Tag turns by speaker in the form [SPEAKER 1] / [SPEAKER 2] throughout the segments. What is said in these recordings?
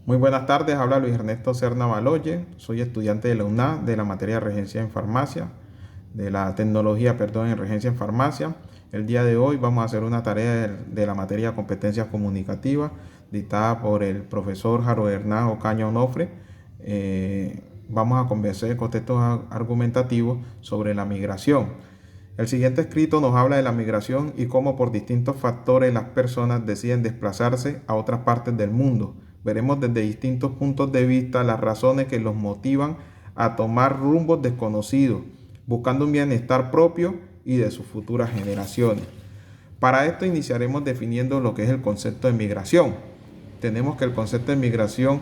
[SPEAKER 1] Muy buenas tardes, habla Luis Ernesto Serna Baloye, soy estudiante de la UNA de la materia de regencia en farmacia, de la tecnología, perdón, en regencia en farmacia. El día de hoy vamos a hacer una tarea de la materia competencias comunicativas dictada por el profesor Harold Hernán Ocaña Onofre. Vamos a conversar con textos argumentativos sobre la migración. El siguiente escrito nos habla de la migración y cómo por distintos factores las personas deciden desplazarse a otras partes del mundo. Veremos desde distintos puntos de vista las razones que los motivan a tomar rumbos desconocidos, buscando un bienestar propio y de sus futuras generaciones. Para esto iniciaremos definiendo lo que es el concepto de migración. Tenemos que el concepto de migración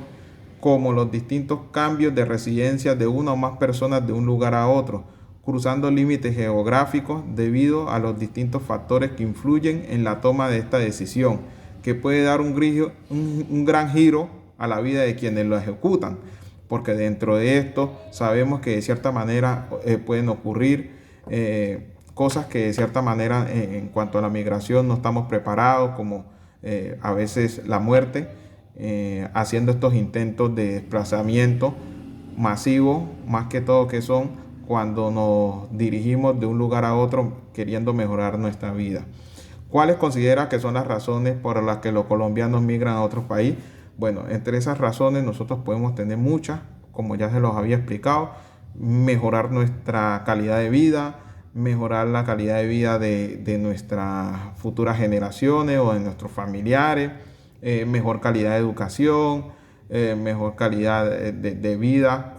[SPEAKER 1] como los distintos cambios de residencia de una o más personas de un lugar a otro, cruzando límites geográficos debido a los distintos factores que influyen en la toma de esta decisión, que puede dar un gran giro a la vida de quienes lo ejecutan, porque dentro de esto sabemos que de cierta manera pueden ocurrir cosas que de cierta manera en cuanto a la migración no estamos preparados, como a veces la muerte, haciendo estos intentos de desplazamiento masivo, más que todo que son cuando nos dirigimos de un lugar a otro queriendo mejorar nuestra vida. ¿Cuáles considera que son las razones por las que los colombianos migran a otro país? Bueno, entre esas razones nosotros podemos tener muchas, como ya se los había explicado: mejorar nuestra calidad de vida, mejorar la calidad de vida de nuestras futuras generaciones o de nuestros familiares, mejor calidad de educación, mejor calidad de vida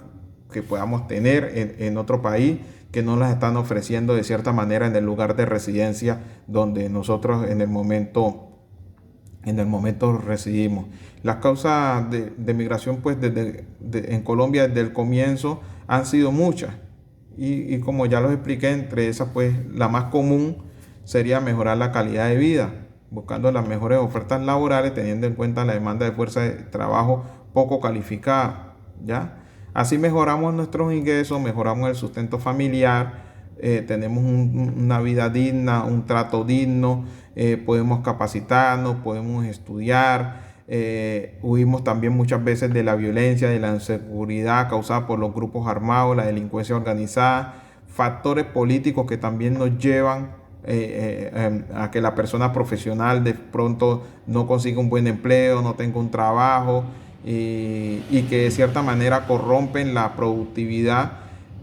[SPEAKER 1] que podamos tener en otro país, que no las están ofreciendo de cierta manera en el lugar de residencia donde nosotros en el momento residimos. Las causas de migración pues en Colombia desde el comienzo han sido muchas y como ya los expliqué, entre esas pues la más común sería mejorar la calidad de vida, buscando las mejores ofertas laborales teniendo en cuenta la demanda de fuerza de trabajo poco calificada, ¿ya? Así mejoramos nuestros ingresos, mejoramos el sustento familiar, tenemos una vida digna, un trato digno, podemos capacitarnos, podemos estudiar, huimos también muchas veces de la violencia, de la inseguridad causada por los grupos armados, la delincuencia organizada, factores políticos que también nos llevan a que la persona profesional de pronto no consiga un buen empleo, no tenga un trabajo y que de cierta manera corrompen la productividad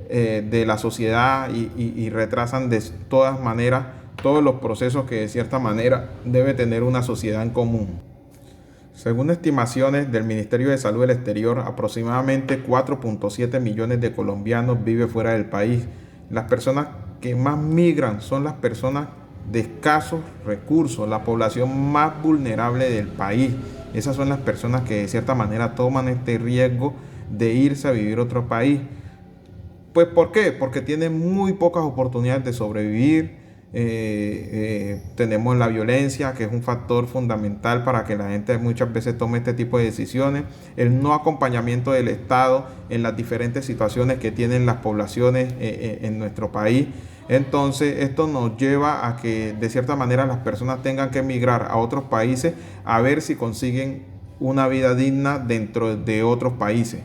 [SPEAKER 1] de la sociedad y retrasan de todas maneras todos los procesos que de cierta manera debe tener una sociedad en común. Según estimaciones del Ministerio de Salud del Exterior, aproximadamente 4.7 millones de colombianos viven fuera del país. Las personas que más migran son las personas de escasos recursos, la población más vulnerable del país. Esas son las personas que de cierta manera toman este riesgo de irse a vivir a otro país. Pues ¿por qué? Porque tienen muy pocas oportunidades de sobrevivir. Tenemos la violencia, que es un factor fundamental para que la gente muchas veces tome este tipo de decisiones. El no acompañamiento del Estado en las diferentes situaciones que tienen las poblaciones en nuestro país. Entonces esto nos lleva a que de cierta manera las personas tengan que emigrar a otros países a ver si consiguen una vida digna dentro de otros países.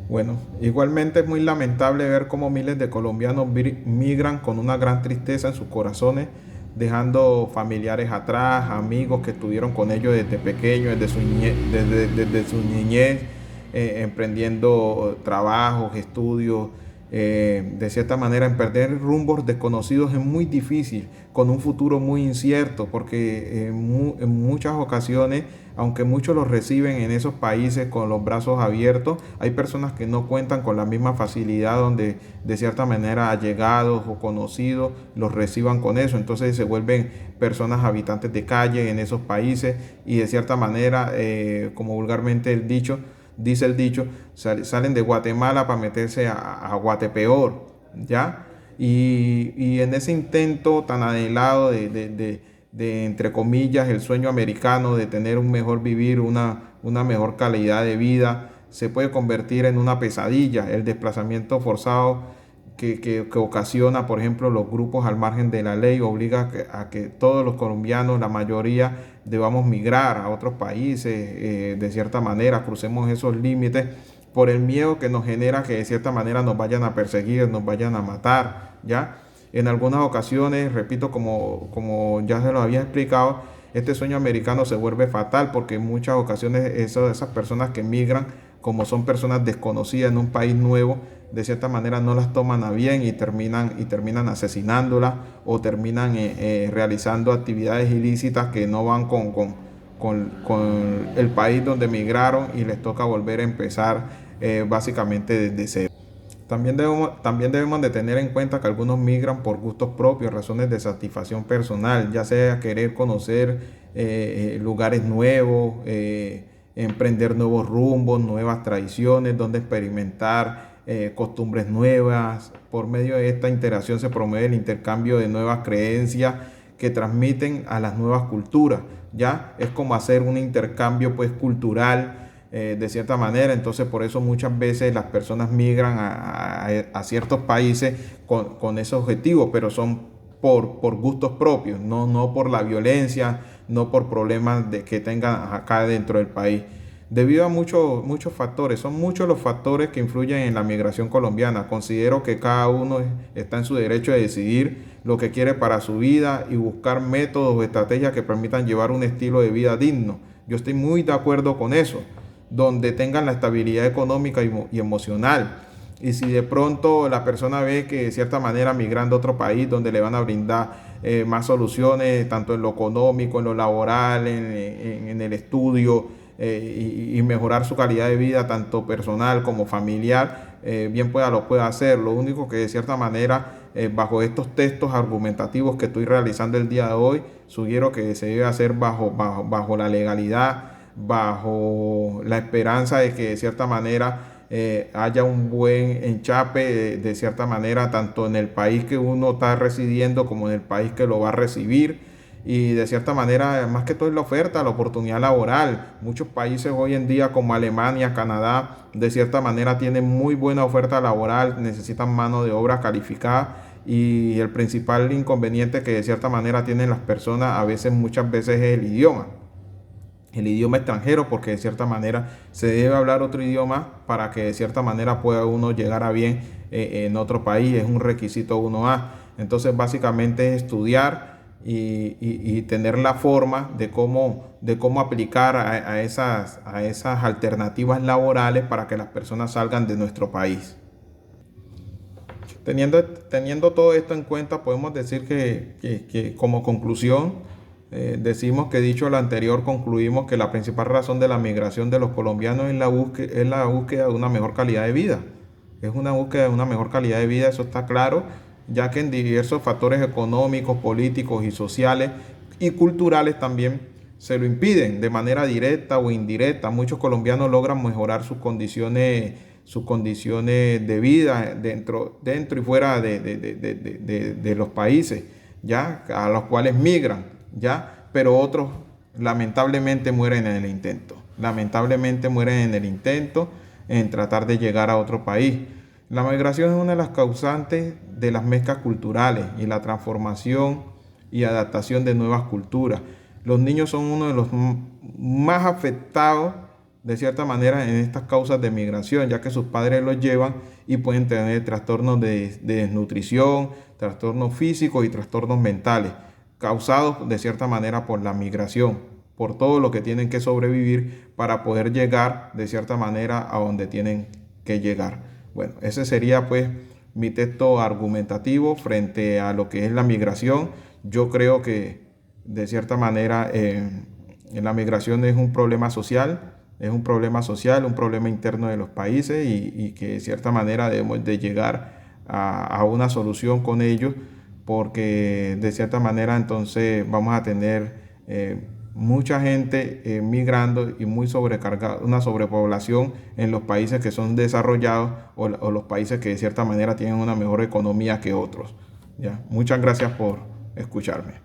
[SPEAKER 1] Bueno, igualmente es muy lamentable ver cómo miles de colombianos migran con una gran tristeza en sus corazones, dejando familiares atrás, amigos que estuvieron con ellos desde pequeños, desde su niñez, emprendiendo trabajos, estudios. De cierta manera, en perder rumbos desconocidos es muy difícil, con un futuro muy incierto, porque en muchas ocasiones, aunque muchos los reciben en esos países con los brazos abiertos, hay personas que no cuentan con la misma facilidad donde de cierta manera allegados o conocidos los reciban con eso. Entonces se vuelven personas habitantes de calle en esos países y de cierta manera, como vulgarmente dice el dicho, salen de Guatemala para meterse a Guatepeor, ¿ya? Y en ese intento tan anhelado entre comillas, el sueño americano de tener un mejor vivir, una mejor calidad de vida, se puede convertir en una pesadilla. El desplazamiento forzado que ocasiona, por ejemplo, los grupos al margen de la ley, obliga a que todos los colombianos, la mayoría, debamos migrar a otros países, de cierta manera, crucemos esos límites por el miedo que nos genera que de cierta manera nos vayan a perseguir, nos vayan a matar, ¿ya? En algunas ocasiones, repito, como ya se lo había explicado, este sueño americano se vuelve fatal porque en muchas ocasiones esas personas que migran, como son personas desconocidas en un país nuevo, de cierta manera no las toman a bien y terminan asesinándolas o terminan realizando actividades ilícitas que no van con el país donde migraron y les toca volver a empezar básicamente desde cero. También debemos de tener en cuenta que algunos migran por gustos propios, razones de satisfacción personal, ya sea querer conocer lugares nuevos, emprender nuevos rumbos, nuevas tradiciones, donde experimentar costumbres nuevas. Por medio de esta interacción se promueve el intercambio de nuevas creencias que transmiten a las nuevas culturas. Ya es como hacer un intercambio pues cultural, de cierta manera. Entonces por eso muchas veces las personas migran a ciertos países con ese objetivo, pero son por gustos propios, no por la violencia, no por problemas que tengan acá dentro del país. Debido a muchos factores, son muchos los factores que influyen en la migración colombiana. Considero que cada uno está en su derecho de decidir lo que quiere para su vida y buscar métodos o estrategias que permitan llevar un estilo de vida digno. Yo estoy muy de acuerdo con eso, donde tengan la estabilidad económica y emocional. Y si de pronto la persona ve que de cierta manera migrando a otro país donde le van a brindar más soluciones, tanto en lo económico, en lo laboral, en el estudio, y mejorar su calidad de vida, tanto personal como familiar, bien lo pueda hacer. Lo único que de cierta manera, bajo estos textos argumentativos que estoy realizando el día de hoy, sugiero que se debe hacer bajo la legalidad, bajo la esperanza de que de cierta manera haya un buen enchape de cierta manera, tanto en el país que uno está residiendo como en el país que lo va a recibir. Y de cierta manera, más que todo es la oferta, la oportunidad laboral. Muchos países hoy en día como Alemania, Canadá, de cierta manera tienen muy buena oferta laboral, necesitan mano de obra calificada, y el principal inconveniente que de cierta manera tienen las personas muchas veces es el idioma extranjero, porque de cierta manera se debe hablar otro idioma para que de cierta manera pueda uno llegar a bien en otro país. Es un requisito 1A. Entonces básicamente es estudiar y tener la forma de cómo aplicar a esas alternativas laborales para que las personas salgan de nuestro país. Teniendo todo esto en cuenta, podemos decir que como conclusión, decimos que, dicho lo anterior, concluimos que la principal razón de la migración de los colombianos es la búsqueda de una mejor calidad de vida. Es una búsqueda de una mejor calidad de vida, eso está claro, ya que en diversos factores económicos, políticos y sociales y culturales también se lo impiden de manera directa o indirecta. Muchos colombianos logran mejorar sus condiciones de vida dentro y fuera de los países, ya, a los cuales migran, ya, pero otros lamentablemente mueren en el intento en tratar de llegar a otro país. La migración es una de las causantes de las mezclas culturales y la transformación y adaptación de nuevas culturas. Los niños son uno de los más afectados de cierta manera en estas causas de migración, ya que sus padres los llevan y pueden tener trastornos de desnutrición, trastornos físicos y trastornos mentales, causados de cierta manera por la migración, por todo lo que tienen que sobrevivir para poder llegar de cierta manera a donde tienen que llegar. Bueno, ese sería pues mi texto argumentativo frente a lo que es la migración. Yo creo que de cierta manera la migración es un problema social, un problema interno de los países, y que de cierta manera debemos de llegar a una solución con ellos, porque de cierta manera entonces vamos a tener mucha gente migrando y muy sobrecargada, una sobrepoblación en los países que son desarrollados o los países que de cierta manera tienen una mejor economía que otros. ¿Ya? Muchas gracias por escucharme.